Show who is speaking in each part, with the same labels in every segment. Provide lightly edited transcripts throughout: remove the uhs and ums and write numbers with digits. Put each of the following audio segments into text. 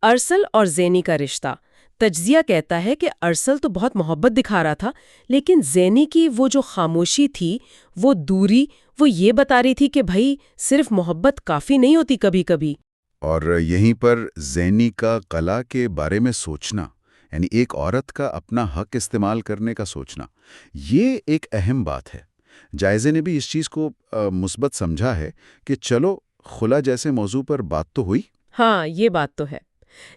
Speaker 1: ارسل اور زینی کا رشتہ۔ تجزیہ کہتا ہے کہ ارسل تو بہت محبت دکھا رہا تھا، لیکن زینی کی وہ جو خاموشی تھی، وہ دوری، وہ یہ بتا رہی تھی کہ بھائی صرف محبت کافی نہیں ہوتی کبھی کبھی۔
Speaker 2: اور یہیں پر زینی کا قلع کے بارے میں سوچنا، یعنی ایک عورت کا اپنا حق استعمال کرنے کا سوچنا، یہ ایک اہم بات ہے۔ جائزے نے بھی اس چیز کو مثبت سمجھا ہے کہ چلو خلا جیسے موضوع پر بات تو ہوئی۔
Speaker 1: ہاں، یہ بات تو ہے،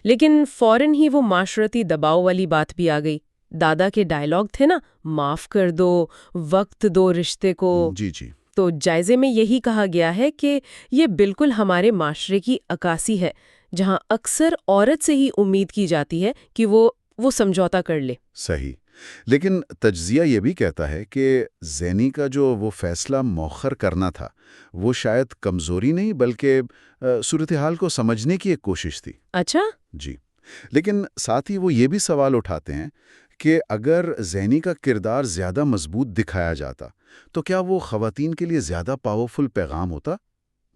Speaker 1: لیکن فوراً ہی وہ معاشرتی دباؤ والی بات بھی آ گئی۔ دادا کے ڈائیلاگ تھے نا، معاف کر دو، وقت دو رشتے کو۔
Speaker 2: جی جی۔
Speaker 1: تو جائزے میں یہی کہا گیا ہے کہ یہ بالکل ہمارے معاشرے کی عکاسی ہے، جہاں اکثر عورت سے ہی امید کی جاتی ہے کہ وہ سمجھوتا کر لے۔
Speaker 2: صحیح، لیکن تجزیہ یہ بھی کہتا ہے کہ زینی کا جو وہ فیصلہ مؤخر کرنا تھا، وہ شاید کمزوری نہیں بلکہ صورتحال کو سمجھنے کی ایک کوشش تھی۔
Speaker 1: اچھا؟
Speaker 2: جی، لیکن ساتھ ہی وہ یہ بھی سوال اٹھاتے ہیں کہ اگر زینی کا کردار زیادہ مضبوط دکھایا جاتا تو کیا وہ خواتین کے لیے زیادہ پاورفل پیغام ہوتا؟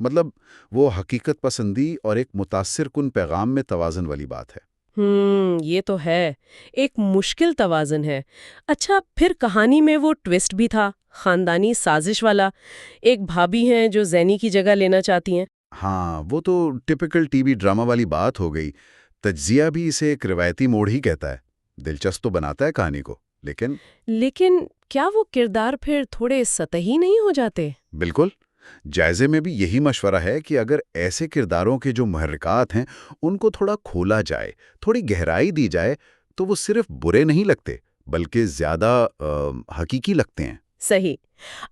Speaker 2: مطلب وہ حقیقت پسندی اور ایک متاثر کن پیغام میں توازن والی بات ہے۔
Speaker 1: یہ تو ہے، ایک مشکل توازن ہے۔ اچھا، پھر کہانی میں وہ ٹویسٹ بھی تھا، خاندانی سازش والا۔ ایک بھابھی ہیں جو زینی کی جگہ لینا چاہتی ہیں۔
Speaker 2: ہاں، وہ تو ٹپیکل ٹی وی ڈرامہ والی بات ہو گئی۔ تجزیہ بھی اسے ایک روایتی موڑ ہی کہتا ہے۔ دلچسپ تو بناتا ہے کہانی کو،
Speaker 1: لیکن کیا وہ کردار پھر تھوڑے سطحی نہیں ہو جاتے؟
Speaker 2: بالکل۔ جائزے میں بھی یہی مشورہ ہے کہ اگر ایسے کرداروں کے جو محرکات ہیں ان کو تھوڑا کھولا جائے، تھوڑی گہرائی دی جائے، تو وہ صرف برے نہیں لگتے بلکہ زیادہ حقیقی لگتے ہیں۔
Speaker 1: صحیح۔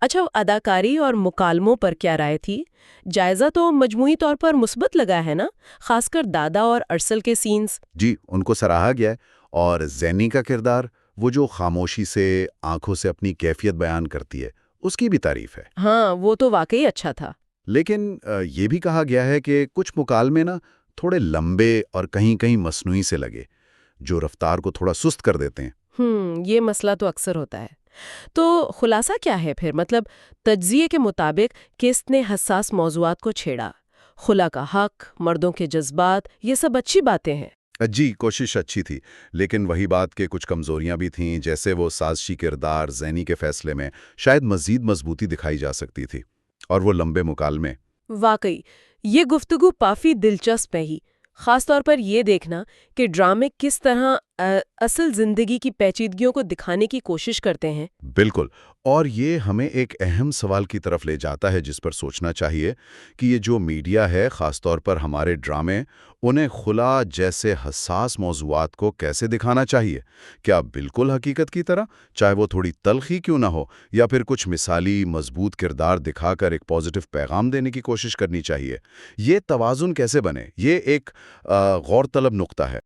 Speaker 1: اچھا، اداکاری اور مکالموں پر کیا رائے تھی؟ جائزہ تو مجموعی طور پر مثبت لگا ہے نا، خاص کر دادا اور ارسل کے سینز۔
Speaker 2: جی، ان کو سراہا گیا ہے، اور زینی کا کردار، وہ جو خاموشی سے، آنکھوں سے اپنی کیفیت بیان کرتی ہے، اس کی بھی تعریف ہے۔
Speaker 1: ہاں، وہ تو واقعی اچھا تھا۔
Speaker 2: لیکن یہ بھی کہا گیا ہے کہ کچھ مکالمے نا تھوڑے لمبے اور کہیں کہیں مصنوعی سے لگے، جو رفتار کو تھوڑا سست کر دیتے ہیں۔
Speaker 1: یہ مسئلہ تو اکثر ہوتا ہے۔ تو خلاصہ کیا ہے پھر؟ مطلب تجزیے کے مطابق کس نے حساس موضوعات کو چھیڑا؟ خلا کا حق، مردوں کے جذبات، یہ سب اچھی باتیں ہیں۔
Speaker 2: جی، کوشش اچھی تھی، لیکن وہی بات کہ کچھ کمزوریاں بھی تھیں، جیسے وہ سازشی کردار زینی کے فیصلے میں شاید مزید مضبوطی دکھائی جا سکتی تھی، اور وہ لمبے مکالمے۔
Speaker 1: واقعی یہ گفتگو کافی دلچسپ ہے ہی، خاص طور پر یہ دیکھنا کہ ڈرامے کس طرح اصل زندگی کی پیچیدگیوں کو دکھانے کی کوشش کرتے ہیں۔
Speaker 2: بالکل، اور یہ ہمیں ایک اہم سوال کی طرف لے جاتا ہے جس پر سوچنا چاہیے کہ یہ جو میڈیا ہے، خاص طور پر ہمارے ڈرامے، انہیں خلا جیسے حساس موضوعات کو کیسے دکھانا چاہیے؟ کیا بالکل حقیقت کی طرح، چاہے وہ تھوڑی تلخی کیوں نہ ہو، یا پھر کچھ مثالی مضبوط کردار دکھا کر ایک پازیٹو پیغام دینے کی کوشش کرنی چاہیے؟ یہ توازن کیسے بنے، یہ ایک غور طلب نقطہ ہے۔